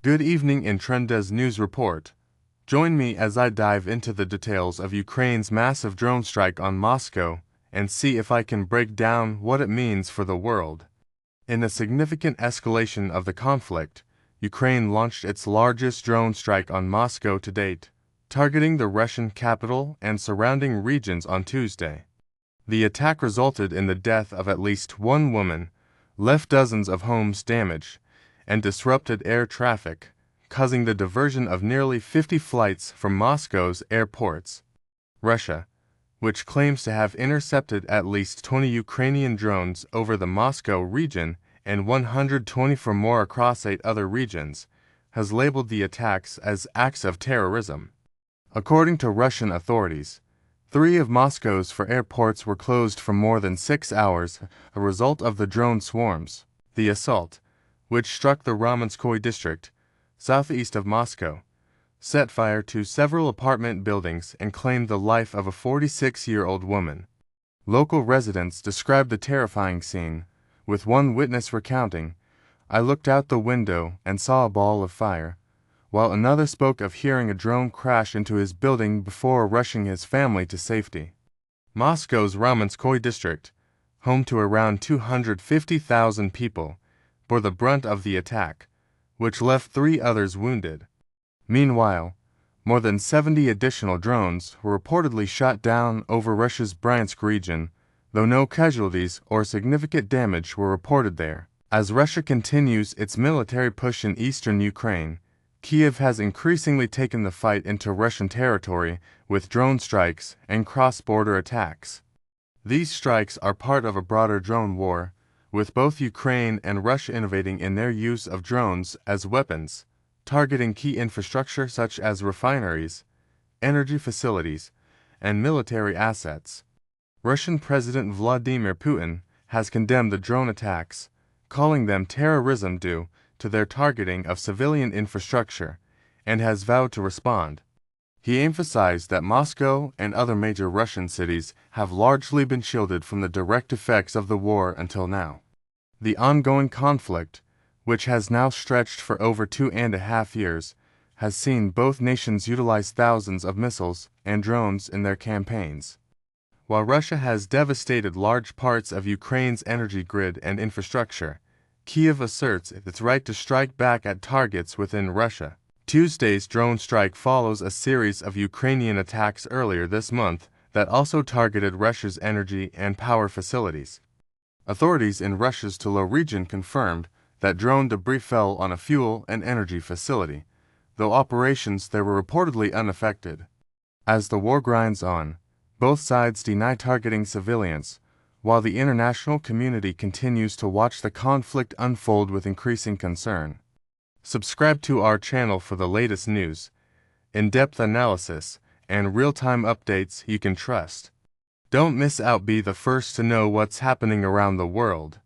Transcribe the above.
Good evening in Trendez News Report. Join me as I dive into the details of Ukraine's massive drone strike on Moscow and see if I can break down what it means for the world. In a significant escalation of the conflict, Ukraine launched its largest drone strike on Moscow to date, targeting the Russian capital and surrounding regions on Tuesday. The attack resulted in the death of at least one woman, left dozens of homes damaged, and disrupted air traffic, causing the diversion of nearly 50 flights from Moscow's airports. Russia, which claims to have intercepted at least 20 Ukrainian drones over the Moscow region and 124 more across 8 other regions, has labeled the attacks as acts of terrorism. According to Russian authorities, 3 of Moscow's 4 airports were closed for more than 6 hours, a result of the drone swarms. The assault, which struck the Ramenskoye district, southeast of Moscow, set fire to several apartment buildings and claimed the life of a 46-year-old woman. Local residents described the terrifying scene, with one witness recounting, "I looked out the window and saw a ball of fire," while another spoke of hearing a drone crash into his building before rushing his family to safety. Moscow's Ramenskoye district, home to around 250,000 people, bore the brunt of the attack, which left 3 others wounded. Meanwhile, more than 70 additional drones were reportedly shot down over Russia's Bryansk region, though no casualties or significant damage were reported there. As Russia continues its military push in eastern Ukraine, Kyiv has increasingly taken the fight into Russian territory with drone strikes and cross-border attacks. These strikes are part of a broader drone war, with both Ukraine and Russia innovating in their use of drones as weapons, targeting key infrastructure such as refineries, energy facilities, and military assets. Russian President Vladimir Putin has condemned the drone attacks, calling them terrorism due to their targeting of civilian infrastructure, and has vowed to respond. He emphasized that Moscow and other major Russian cities have largely been shielded from the direct effects of the war until now. The ongoing conflict, which has now stretched for over 2.5 years, has seen both nations utilize thousands of missiles and drones in their campaigns. While Russia has devastated large parts of Ukraine's energy grid and infrastructure, Kyiv asserts its right to strike back at targets within Russia. Tuesday's drone strike follows a series of Ukrainian attacks earlier this month that also targeted Russia's energy and power facilities. Authorities in Russia's Tula region confirmed that drone debris fell on a fuel and energy facility, though operations there were reportedly unaffected. As the war grinds on, both sides deny targeting civilians, while the international community continues to watch the conflict unfold with increasing concern. Subscribe to our channel for the latest news, in-depth analysis, and real-time updates you can trust. Don't miss out. Be the first to know what's happening around the world.